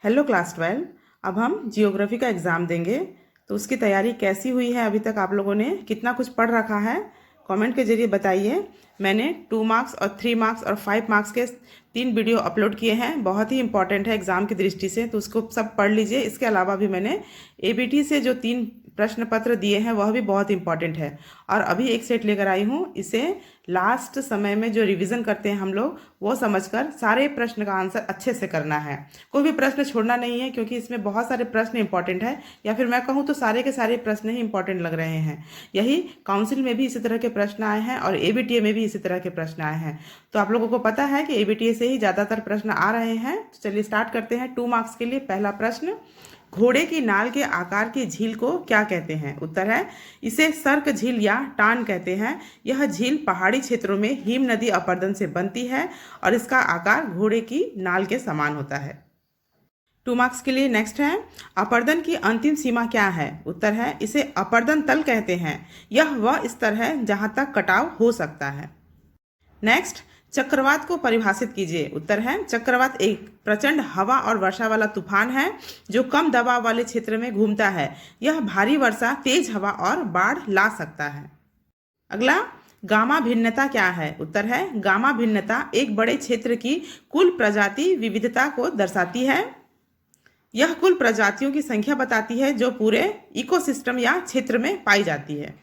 Hello class 12। अब हम geography का एग्ज़ाम देंगे, तो उसकी तैयारी कैसी हुई है? अभी तक आप लोगों ने कितना कुछ पढ़ रखा है, कमेंट के जरिए बताइए। मैंने 2 मार्क्स और 3 मार्क्स और 5 मार्क्स के 3 वीडियो अपलोड किए हैं, बहुत ही इंपॉर्टेंट है एग्ज़ाम की दृष्टि से, तो उसको सब पढ़ लीजिए। इसके अलावा भी मैंने एबीटी से जो 3 प्रश्न पत्र दिए हैं वह भी बहुत इंपॉर्टेंट है, और अभी एक सेट लेकर आई हूँ। इसे लास्ट समय में जो रिवीजन करते हैं हम लोग, वो समझकर सारे प्रश्न का आंसर अच्छे से करना है। कोई भी प्रश्न छोड़ना नहीं है, क्योंकि इसमें बहुत सारे प्रश्न इंपॉर्टेंट है, या फिर मैं कहूँ तो सारे के सारे प्रश्न ही इंपॉर्टेंट लग रहे हैं। यही काउंसिल में भी इसी तरह के प्रश्न आए हैं और एबीटीए में भी इसी तरह के प्रश्न आए हैं। तो आप लोगों को पता है कि एबीटीए से ही ज़्यादातर प्रश्न आ रहे हैं। तो चलिए स्टार्ट करते हैं। 2 मार्क्स के लिए पहला प्रश्न, घोड़े की नाल के आकार की झील को क्या कहते हैं? उत्तर है, इसे सर्क झील या टान कहते हैं। यह झील पहाड़ी क्षेत्रों में हिम नदी अपरदन से बनती है और इसका आकार घोड़े की नाल के समान होता है। 2 मार्क्स के लिए नेक्स्ट है, अपरदन की अंतिम सीमा क्या है? उत्तर है, इसे अपरदन तल कहते हैं। यह वह स्तर है जहां तक कटाव हो सकता है। नेक्स्ट, चक्रवात को परिभाषित कीजिए। उत्तर है, चक्रवात एक प्रचंड हवा और वर्षा वाला तूफान है जो कम दबाव वाले क्षेत्र में घूमता है। यह भारी वर्षा, तेज हवा और बाढ़ ला सकता है। अगला, गामा भिन्नता क्या है? उत्तर है, गामा भिन्नता एक बड़े क्षेत्र की कुल प्रजाति विविधता को दर्शाती है। यह कुल प्रजातियों की संख्या बताती है जो पूरे इकोसिस्टम या क्षेत्र में पाई जाती है।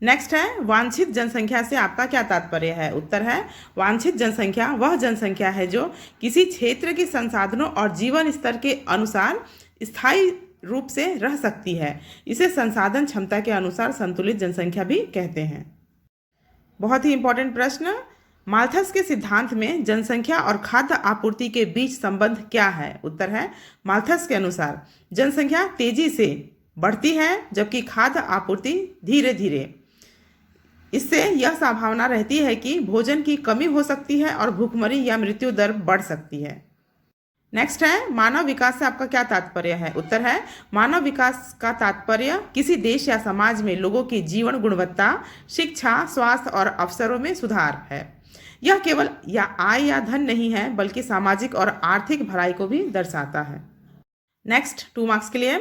नेक्स्ट है, वांछित जनसंख्या से आपका क्या तात्पर्य है? उत्तर है, वांछित जनसंख्या वह जनसंख्या है जो किसी क्षेत्र के संसाधनों और जीवन स्तर के अनुसार स्थायी रूप से रह सकती है। इसे संसाधन क्षमता के अनुसार संतुलित जनसंख्या भी कहते हैं। बहुत ही इंपॉर्टेंट प्रश्न, माल्थस के सिद्धांत में जनसंख्या और खाद्य आपूर्ति के बीच संबंध क्या है? उत्तर है, माल्थस के अनुसार जनसंख्या तेजी से बढ़ती है जबकि खाद्य आपूर्ति धीरे धीरे। इससे यह संभावना रहती है कि भोजन की कमी हो सकती है और भूखमरी या मृत्यु दर बढ़ सकती है। नेक्स्ट है, मानव विकास से आपका क्या तात्पर्य है? उत्तर है, मानव विकास का तात्पर्य किसी देश या समाज में लोगों की जीवन गुणवत्ता, शिक्षा, स्वास्थ्य और अवसरों में सुधार है। यह केवल या आय या धन नहीं है, बल्कि सामाजिक और आर्थिक भलाई को भी दर्शाता है। नेक्स्ट, 2 मार्क्स के लिए,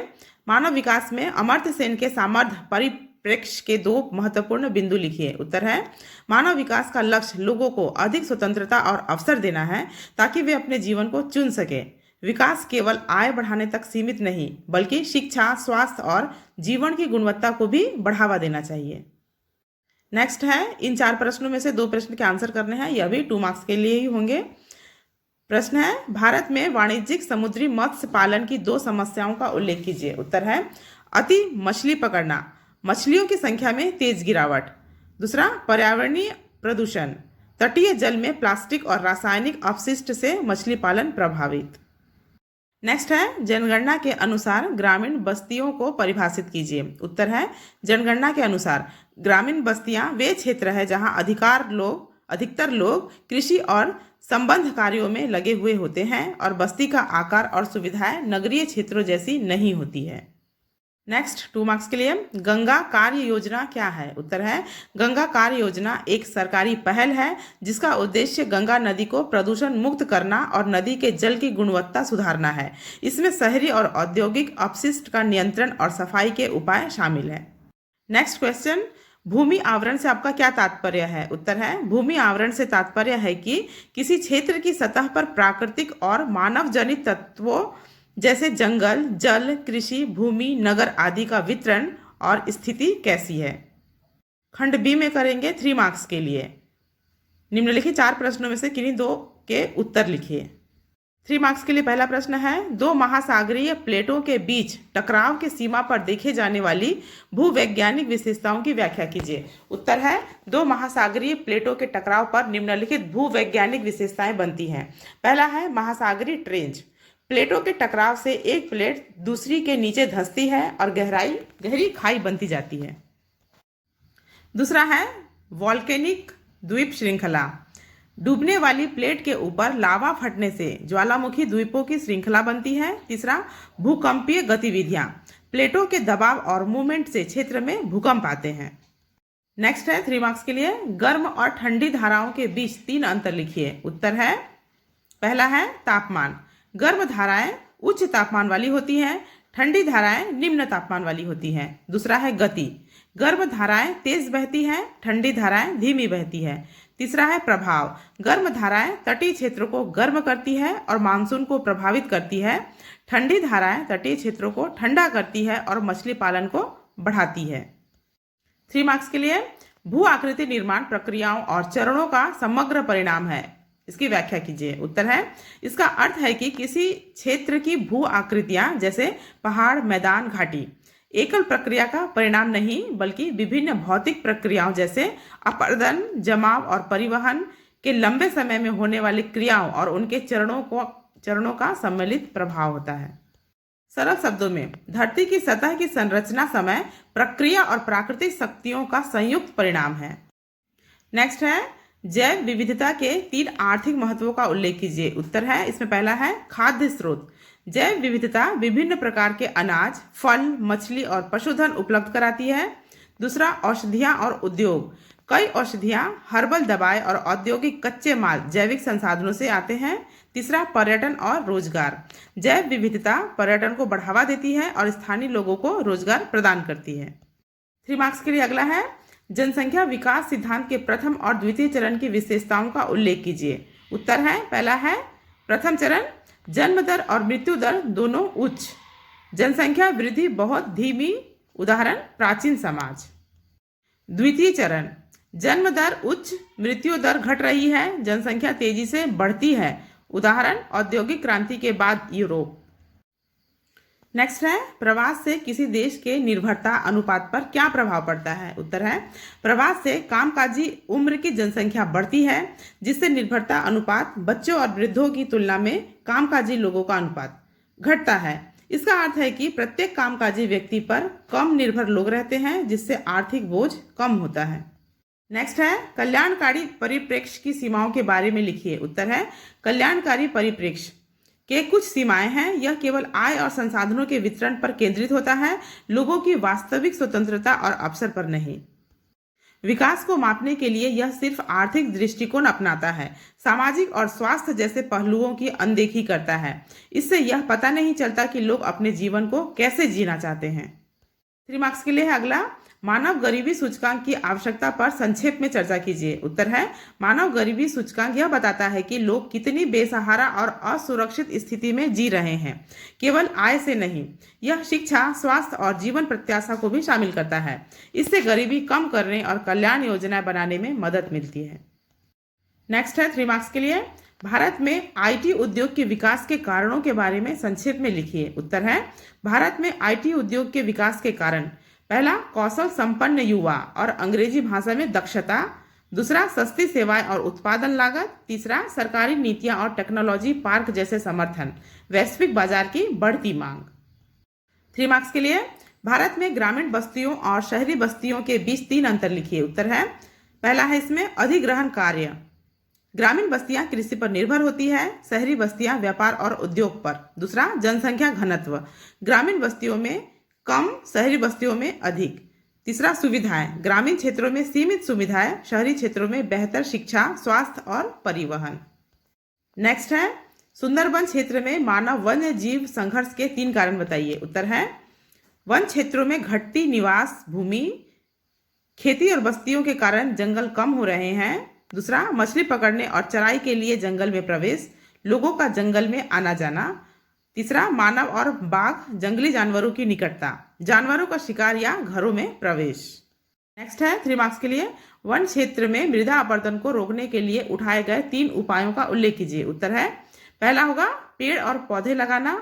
मानव विकास में अमर्त्य सेन के सामर्थ्य परिप्रेक्ष्य के 2 महत्वपूर्ण बिंदु लिखिए। उत्तर है, मानव विकास का लक्ष्य लोगों को अधिक स्वतंत्रता और अवसर देना है ताकि वे अपने जीवन को चुन सके। विकास केवल आय बढ़ाने तक सीमित नहीं, बल्कि शिक्षा, स्वास्थ्य और जीवन की गुणवत्ता को भी बढ़ावा देना चाहिए। नेक्स्ट है, इन 4 प्रश्नों में से 2 प्रश्न के आंसर करने हैं, यह भी 2 मार्क्स के लिए ही होंगे। प्रश्न है, भारत में वाणिज्यिक समुद्री मत्स्य पालन की 2 समस्याओं का उल्लेख कीजिए। उत्तर है, अति मछली पकड़ना, मछलियों की संख्या में तेज गिरावट। दूसरा, पर्यावरणीय प्रदूषण, तटीय जल में प्लास्टिक और रासायनिक अपशिष्ट से मछली पालन प्रभावित। नेक्स्ट है, जनगणना के अनुसार ग्रामीण बस्तियों को परिभाषित कीजिए। उत्तर है, जनगणना के अनुसार ग्रामीण बस्तियां वे क्षेत्र है जहां अधिकतर लोग कृषि और संबंध कार्यों में लगे हुए होते हैं और बस्ती का आकार और सुविधाएं नगरीय क्षेत्रों जैसी नहीं होती है। नेक्स्ट, 2 मार्क्स के लिए, गंगा कार्य योजना क्या है? उत्तर है, गंगा कार्य योजना एक सरकारी पहल है जिसका उद्देश्य गंगा नदी को प्रदूषण मुक्त करना और नदी के जल की गुणवत्ता सुधारना है। इसमें शहरी और औद्योगिक अपशिष्ट का नियंत्रण और सफाई के उपाय शामिल है। नेक्स्ट क्वेश्चन, भूमि आवरण से आपका क्या तात्पर्य है? उत्तर है, भूमि आवरण से तात्पर्य है कि किसी क्षेत्र की सतह पर प्राकृतिक और मानव जनित तत्वों जैसे जंगल, जल, कृषि भूमि, नगर आदि का वितरण और स्थिति कैसी है। खंड बी में करेंगे 3 मार्क्स के लिए। निम्नलिखित 4 प्रश्नों में से किन्हीं 2 के उत्तर लिखिए। 3 मार्क्स के लिए पहला प्रश्न है, 2 महासागरीय प्लेटों के बीच टकराव की सीमा पर देखे जाने वाली भूवैज्ञानिक विशेषताओं की व्याख्या कीजिए। उत्तर है, 2 महासागरीय प्लेटों के टकराव पर निम्नलिखित भूवैज्ञानिक विशेषताएं बनती हैं। पहला है महासागरीय ट्रेंच, प्लेटों के टकराव से एक प्लेट दूसरी के नीचे धंसती है और गहरी खाई बनती जाती है। दूसरा है वॉल्केनिक द्वीप श्रृंखला, डूबने वाली प्लेट के ऊपर लावा फटने से ज्वालामुखी द्वीपों की श्रृंखला बनती है। तीसरा, भूकंपीय गतिविधियां, प्लेटों के दबाव और मूवमेंट से क्षेत्र में भूकंप आते हैं। नेक्स्ट है 3 मार्क्स के लिए, गर्म और ठंडी धाराओं के बीच 3 अंतर लिखिए। उत्तर है, पहला है तापमान। गर्म धाराएं उच्च तापमान वाली होती हैं, ठंडी धाराएं निम्न तापमान वाली होती हैं। दूसरा है गति। गर्म धाराएं तेज बहती हैं, ठंडी धाराएं धीमी बहती है। तीसरा है प्रभाव। गर्म धाराएं तटीय क्षेत्रों को गर्म करती है और मानसून को प्रभावित करती है। ठंडी धाराएं तटीय क्षेत्रों को ठंडा करती है और मछली पालन को बढ़ाती है। 3 मार्क्स के लिए, भू आकृति निर्माण प्रक्रियाओं और चरणों का समग्र परिणाम है, इसकी व्याख्या कीजिए। उत्तर है, इसका अर्थ है कि किसी क्षेत्र की भू आकृतियां जैसे पहाड़, मैदान, घाटी एकल प्रक्रिया का परिणाम नहीं बल्कि विभिन्न भौतिक प्रक्रियाओं जैसे अपरदन, जमाव और परिवहन के लंबे समय में होने वाली क्रियाओं और उनके चरणों का सम्मिलित प्रभाव होता है। सरल शब्दों में, धरती की सतह की संरचना समय, प्रक्रिया और प्राकृतिक शक्तियों का संयुक्त परिणाम है। नेक्स्ट है, जैव विविधता के 3 आर्थिक महत्वों का उल्लेख कीजिए। उत्तर है, इसमें पहला है खाद्य स्रोत। जैव विविधता विभिन्न प्रकार के अनाज, फल, मछली और पशुधन उपलब्ध कराती है। दूसरा, औषधियाँ और उद्योग। कई औषधियाँ, हर्बल दवाएं और औद्योगिक कच्चे माल जैविक संसाधनों से आते हैं। तीसरा, पर्यटन और रोजगार। जैव विविधता पर्यटन को बढ़ावा देती है और स्थानीय लोगों को रोजगार प्रदान करती है। 3 मार्क्स के लिए अगला है, जनसंख्या विकास सिद्धांत के प्रथम और द्वितीय चरण की विशेषताओं का उल्लेख कीजिए। उत्तर है, पहला है प्रथम चरण, जन्म दर और मृत्यु दर दोनों उच्च, जनसंख्या वृद्धि बहुत धीमी, उदाहरण प्राचीन समाज। द्वितीय चरण, जन्म दर उच्च, मृत्यु दर घट रही है, जनसंख्या तेजी से बढ़ती है, उदाहरण औद्योगिक क्रांति के बाद यूरोप। नेक्स्ट है, प्रवास से किसी देश के निर्भरता अनुपात पर क्या प्रभाव पड़ता है। उत्तर है, प्रवास से कामकाजी उम्र की जनसंख्या बढ़ती है, जिससे निर्भरता अनुपात बच्चों और वृद्धों की तुलना में कामकाजी लोगों का अनुपात घटता है। इसका अर्थ है कि प्रत्येक कामकाजी व्यक्ति पर कम निर्भर लोग रहते हैं, जिससे आर्थिक बोझ कम होता है। नेक्स्ट है, कल्याणकारी परिप्रेक्ष्य की सीमाओं के बारे में लिखिए। उत्तर है, कल्याणकारी परिप्रेक्ष्य के कुछ सीमाएं हैं। यह केवल आय और संसाधनों के वितरण पर केंद्रित होता है, लोगों की वास्तविक स्वतंत्रता और अवसर पर नहीं। विकास को मापने के लिए यह सिर्फ आर्थिक दृष्टिकोण अपनाता है, सामाजिक और स्वास्थ्य जैसे पहलुओं की अनदेखी करता है। इससे यह पता नहीं चलता कि लोग अपने जीवन को कैसे जीना चाहते हैं। 3 मार्क्स के लिए है अगला, मानव गरीबी सूचकांक की आवश्यकता पर संक्षेप में चर्चा कीजिए। उत्तर है, मानव गरीबी सूचकांक यह बताता है कि लोग कितनी बेसहारा और असुरक्षित स्थिति में जी रहे हैं, केवल आय से नहीं। यह शिक्षा, स्वास्थ्य और जीवन प्रत्याशा को भी शामिल करता है। इससे गरीबी कम करने और कल्याण योजनाएं बनाने में मदद मिलती है। नेक्स्ट है 3 मार्क्स के लिए, भारत में आईटी उद्योग के विकास के कारणों के बारे में संक्षेप में लिखिए। उत्तर है, भारत में आईटी उद्योग के विकास के कारण, पहला कौशल संपन्न युवा और अंग्रेजी भाषा में दक्षता। दूसरा, सस्ती सेवाएं और उत्पादन लागत। तीसरा, सरकारी नीतियां और टेक्नोलॉजी पार्क जैसे समर्थन। वैश्विक बाजार की बढ़ती मांग। 3 मार्क्स के लिए, भारत में ग्रामीण बस्तियों और शहरी बस्तियों के बीच 3 अंतर लिखिए। उत्तर है, पहला है इसमें अधिग्रहण कार्य। ग्रामीण बस्तियां कृषि पर निर्भर होती है, शहरी बस्तियां व्यापार और उद्योग पर। दूसरा, जनसंख्या घनत्व, ग्रामीण बस्तियों में कम, शहरी बस्तियों में अधिक। तीसरा, सुविधाएं, ग्रामीण क्षेत्रों में सीमित सुविधाएं, शहरी क्षेत्रों में बेहतर शिक्षा, स्वास्थ्य और परिवहन। नेक्स्ट है, सुंदरबन क्षेत्र में मानव वन्य जीव संघर्ष के 3 कारण बताइए। उत्तर है, वन क्षेत्रों में घटती निवास भूमि, खेती और बस्तियों के कारण जंगल कम हो रहे हैं। दूसरा, मछली पकड़ने और चराई के लिए जंगल में प्रवेश, लोगों का जंगल में आना जाना। तीसरा, मानव और बाघ जंगली जानवरों की निकटता, जानवरों का शिकार या घरों में प्रवेश। नेक्स्ट है 3 मार्क्स के लिए, वन क्षेत्र में मृदा अपरदन को रोकने के लिए उठाए गए 3 उपायों का उल्लेख कीजिए। उत्तर है, पहला होगा पेड़ और पौधे लगाना,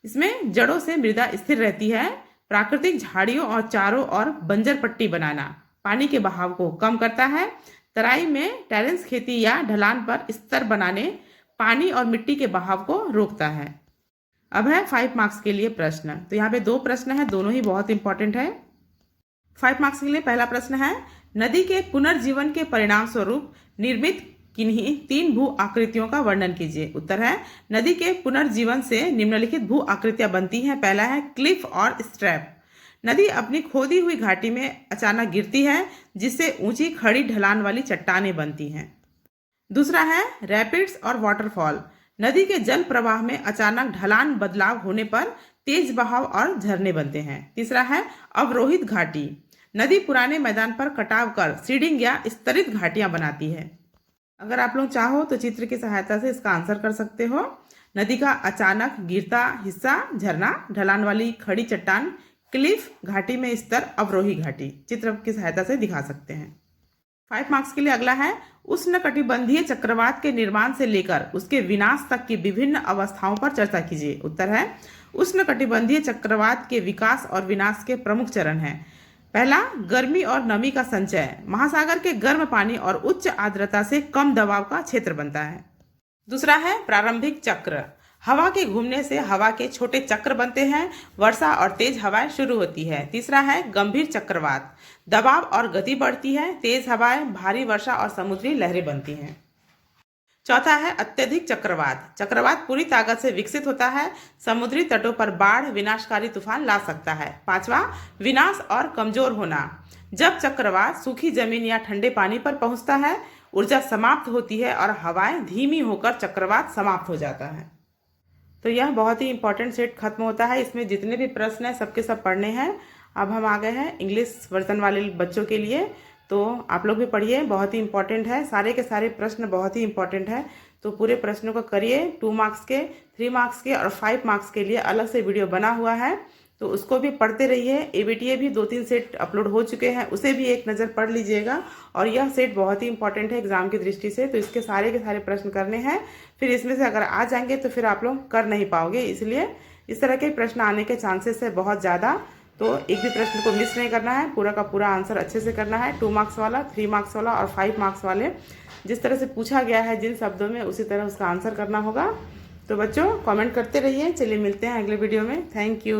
इसमें जड़ों से मृदा स्थिर रहती है। प्राकृतिक झाड़ियों और चारों और बंजर पट्टी बनाना पानी के बहाव को कम करता है। तराई में टेरेस खेती या ढलान पर स्तर बनाने पानी और मिट्टी के बहाव को रोकता है। अब है 5 मार्क्स के लिए प्रश्न। तो यहाँ पे 2 प्रश्न है, दोनों ही बहुत इंपॉर्टेंट है। 5 मार्क्स के लिए पहला प्रश्न है, नदी के पुनर्जीवन के परिणाम स्वरूप निर्मित किन्हीं 3 भू आकृतियों का वर्णन कीजिए। उत्तर है, नदी के पुनर्जीवन से निम्नलिखित भू आकृतियां बनती हैं। पहला है क्लिफ और स्ट्रैप। नदी अपनी खोदी हुई घाटी में अचानक गिरती है, जिससे ऊंची खड़ी ढलान वाली चट्टानें बनती हैं। दूसरा है रैपिड्स और वाटरफॉल। नदी के जल प्रवाह में अचानक ढलान बदलाव होने पर तेज बहाव और झरने बनते हैं। तीसरा है अवरोहित घाटी। नदी पुराने मैदान पर कटाव कर सीडिंग या स्तरित घाटियां बनाती है। अगर आप लोग चाहो तो चित्र की सहायता से इसका आंसर कर सकते हो। नदी का अचानक गिरता हिस्सा झरना, ढलान वाली खड़ी चट्टान क्लिफ, घाटी में स्तर अवरोही घाटी। चित्र की सहायता से दिखा सकते हैं। 5 मार्क्स के लिए अगला है उष्णकटिबंधीय चक्रवात के निर्माण से लेकर उसके विनाश तक की विभिन्न अवस्थाओं पर चर्चा कीजिए। उत्तर है उष्णकटिबंधीय चक्रवात के विकास और विनाश के प्रमुख चरण हैं। पहला, गर्मी और नमी का संचय। महासागर के गर्म पानी और उच्च आर्द्रता से कम दबाव का क्षेत्र बनता है। दूसरा है प्रारंभिक चक्र। हवा के घूमने से हवा के छोटे चक्र बनते हैं, वर्षा और तेज हवाएं शुरू होती है। तीसरा है गंभीर चक्रवात। दबाव और गति बढ़ती है, तेज हवाएं, भारी वर्षा और समुद्री लहरें बनती हैं। चौथा है अत्यधिक चक्रवात। चक्रवात पूरी ताकत से विकसित होता है, समुद्री तटों पर बाढ़, विनाशकारी तूफान ला सकता है। पांचवा, विनाश और कमजोर होना। जब चक्रवात सूखी जमीन या ठंडे पानी पर पहुंचता है, ऊर्जा समाप्त होती है और हवाएं धीमी होकर चक्रवात समाप्त हो जाता है। तो यह बहुत ही इंपॉर्टेंट सेट खत्म होता है। इसमें जितने भी प्रश्न हैं सबके सब पढ़ने हैं। अब हम आ गए हैं इंग्लिश वर्जन वाले बच्चों के लिए, तो आप लोग भी पढ़िए, बहुत ही इंपॉर्टेंट है। सारे के सारे प्रश्न बहुत ही इंपॉर्टेंट है, तो पूरे प्रश्नों को करिए। 2 मार्क्स के, 3 मार्क्स के और 5 मार्क्स के लिए अलग से वीडियो बना हुआ है, तो उसको भी पढ़ते रहिए। ABTA भी 2-3 सेट अपलोड हो चुके हैं, उसे भी एक नज़र पढ़ लीजिएगा। और यह सेट बहुत ही इंपॉर्टेंट है एग्जाम की दृष्टि से, तो इसके सारे के सारे प्रश्न करने हैं। फिर इसमें से अगर आ जाएंगे तो फिर आप लोग कर नहीं पाओगे, इसलिए इस तरह के प्रश्न आने के चांसेस है बहुत ज़्यादा। तो एक भी प्रश्न को मिस नहीं करना है, पूरा का पूरा आंसर अच्छे से करना है। 2 मार्क्स वाला, 3 मार्क्स वाला और 5 मार्क्स वाले जिस तरह से पूछा गया है जिन शब्दों में, उसी तरह उसका आंसर करना होगा। तो बच्चों कमेंट करते रहिए। चलिए मिलते हैं अगले वीडियो में। Thank you.